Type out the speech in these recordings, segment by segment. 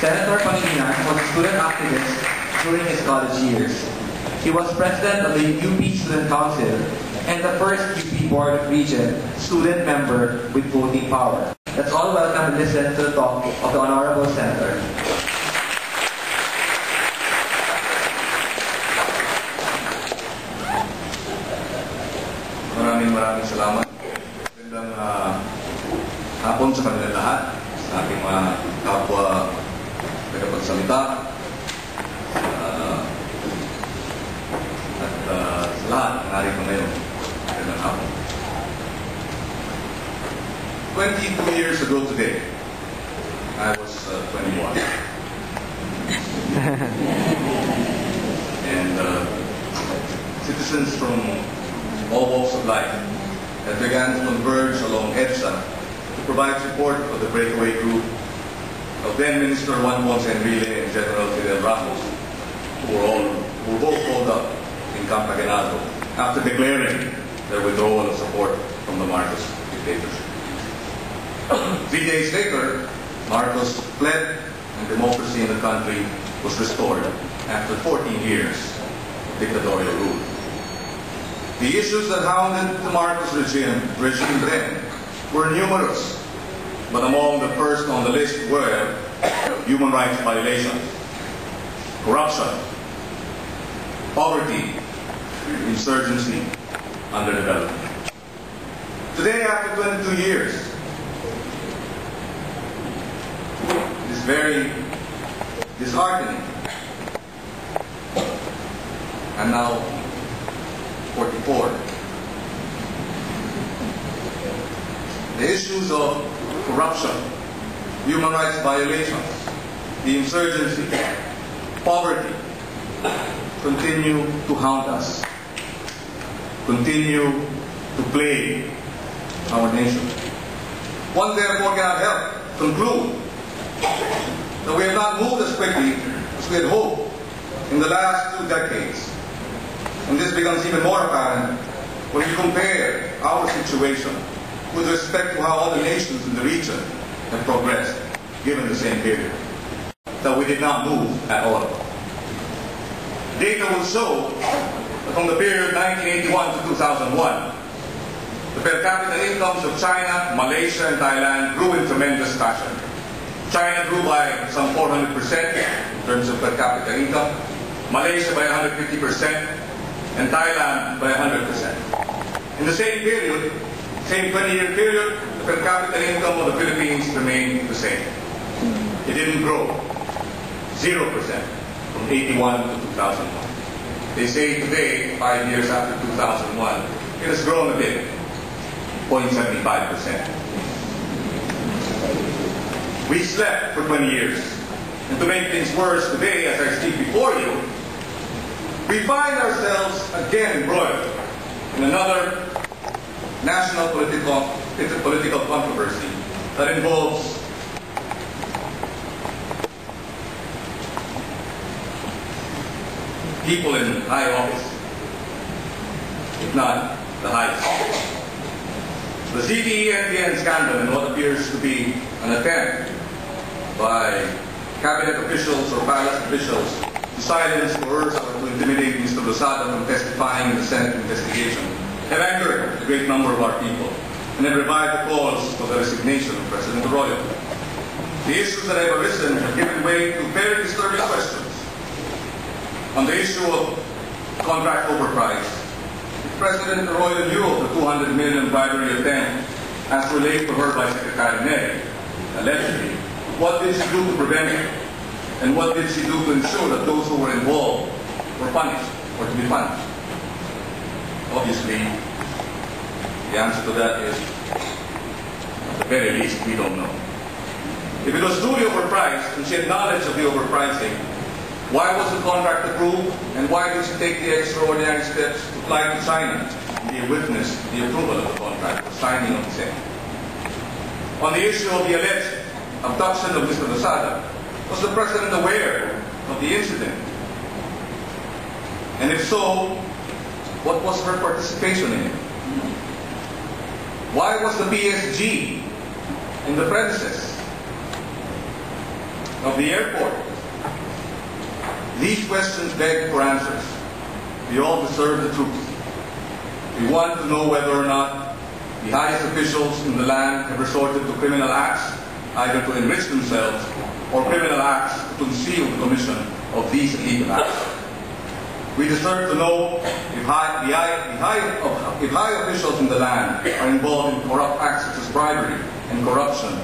Senator Pangilinan was a student activist during his college years. He was president of the UP Student Council and the first UP Board of Regent student member with voting power. Let's all welcome and listen to the talk of the Honorable Senator. Maraming salamat. Magandang hapon sa kanila lahat, sa ating mga kapwa tagapagsalita, at sa lahat na narito ngayon. Magandang hapon. 22 years ago today, I was 21. And citizens from all walks of life that began to converge along Edsa to provide support for the breakaway group of then Minister Juan Ponce Enrile and General Fidel Ramos, who were both called up in Camp Aguinaldo after declaring their withdrawal of support from the Marcos dictatorship. 3 days later, Marcos fled and democracy in the country was restored after 14 years of dictatorial rule. The issues that hounded the Marcos regime then were numerous, but among the first on the list were human rights violations, corruption, poverty, insurgency, underdevelopment. Today, after 22 years, it is very disheartening. I'm now 44. The issues of corruption, human rights violations, the insurgency, poverty continue to haunt us, continue to plague our nation. One therefore cannot help conclude that we have not moved as quickly as we had hoped in the last 2 decades. And this becomes even more apparent when you compare our situation with respect to how other nations in the region have progressed given the same period. That we did not move at all. Data will show that from the period 1981 to 2001, the per capita incomes of China, Malaysia, and Thailand grew in tremendous fashion. China grew by some 400% in terms of per capita income, Malaysia by 150%, and Thailand by 100%. In the same period, same 20-year period, the per capita income of the Philippines remained the same. It didn't grow. 0% from 81 to 2001. They say today, 5 years after 2001, it has grown a bit, 0.75%. We slept for 20 years. And to make things worse, today, as I speak before you, we find ourselves again embroiled in another national political controversy that involves people in high office, if not the highest. The CTE-NTN scandal and what appears to be an attempt by cabinet officials or palace officials to silence, coerce, or to intimidate Mr. Losada from testifying in the Senate investigation have angered a great number of our people and have revived the calls for the resignation of President Arroyo. The issues that have arisen have given way to very disturbing questions. On the issue of contract overprice, President Arroyo knew of the 200 million bribery attempt as relayed to her by Secretary Neri. Allegedly, what did she do to prevent it? And what did she do to ensure that those who were involved were punished or to be punished? Obviously, the answer to that is, at the very least, we don't know. If it was truly overpriced, and she had knowledge of the overpricing, why was the contract approved, and why did she take the extraordinary steps to fly to China and be a witness to the approval of the contract, the signing of the same? On the issue of the alleged abduction of Mr. Losada, was the President aware of the incident? And if so, what was her participation in it? Why was the PSG in the premises? of the airport. These questions beg for answers. We all deserve the truth. We want to know whether or not the highest officials in the land have resorted to criminal acts, either to enrich themselves or criminal acts to conceal the commission of these illegal acts. We deserve to know if high officials in the land are involved in corrupt acts such as bribery and corruption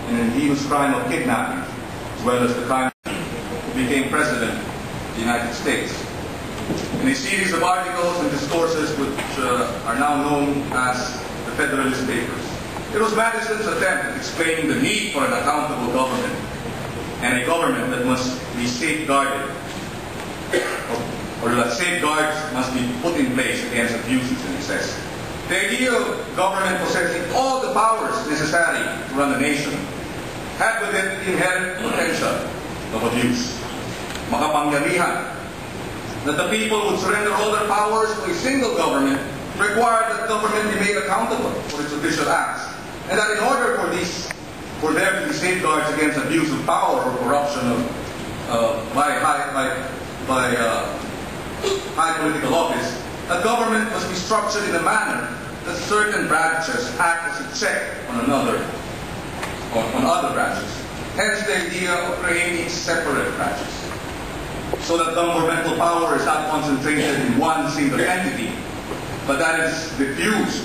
and in the heinous crime of kidnapping, as well as the crime who became president of the United States. In a series of articles and discourses which are now known as the Federalist Papers, it was Madison's attempt at explaining the need for an accountable government and a government that must be safeguarded, or that safeguards must be put in place against abuses and excess. The idea of government possessing all the powers necessary to run a nation had with it the inherent potential of abuse. Makapangyarihan, that the people would surrender all their powers to a single government required that government be made accountable for its official acts, and that in order for there to be safeguards against abuse of power or corruption by high political office, a government must be structured in a manner that certain branches act as a check on other branches. Hence the idea of creating separate branches, so that governmental power is not concentrated in one single entity, but that is diffused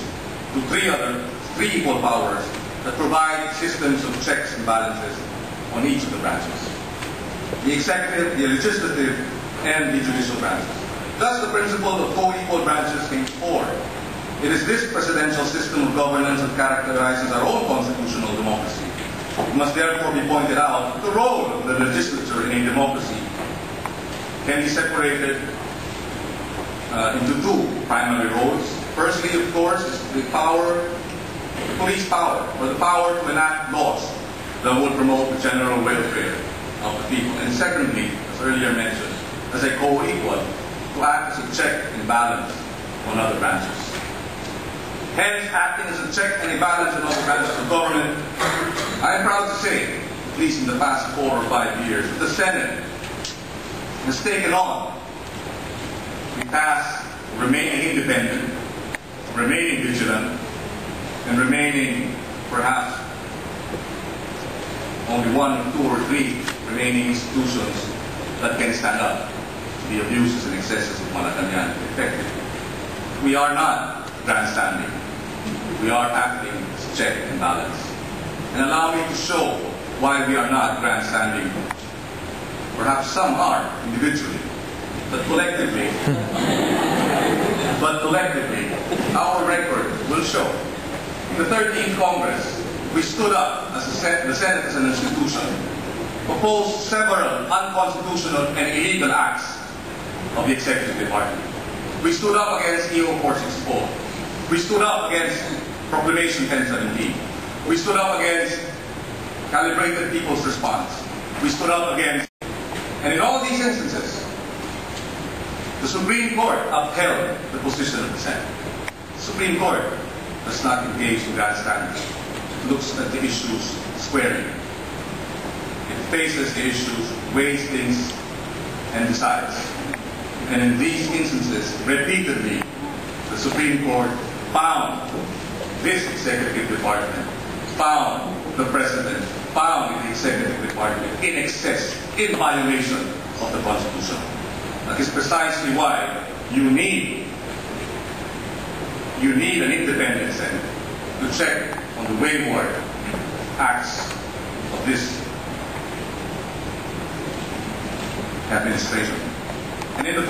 to three equal powers that provide systems of checks and balances on each of the branches: the executive, the legislative, and the judicial branches. Thus, the principle of co-equal branches came forward. It is this presidential system of governance that characterizes our own constitutional democracy. It must therefore be pointed out that the role of the legislature in a democracy can be separated into two primary roles. Firstly, of course, is the police power, or the power to enact laws that will promote the general welfare of the people. And secondly, as earlier mentioned, as a co-equal, to act as a check and balance on other branches. Hence, acting as a check and a balance on other branches of government, I am proud to say, at least in the past 4 or 5 years, that the Senate has taken on the task of remaining independent, remaining vigilant, and remaining perhaps only 1, 2, or 3 remaining institutions that can stand up to the abuses and excesses of Malacanang effectively. We are not grandstanding. We are acting as a check and balance. And allow me to show why we are not grandstanding. Perhaps some are individually, but collectively, our record will show. In the 13th Congress, we stood up as the Senate as an institution, opposed several unconstitutional and illegal acts of the executive department. We stood up against EO 464. We stood up against Proclamation 1017. We stood up against Calibrated People's Response. We stood up against, and in all these instances, the Supreme Court upheld the position of the Senate. The Supreme Court does not engage in grandstanding. It looks at the issues squarely. It faces the issues, weighs things, and decides. And in these instances, repeatedly, the Supreme Court found this executive department, found the President, found the executive department in excess, in violation of the Constitution. That is precisely why you need an independent Senate to check on the wayward acts of this administration. And in the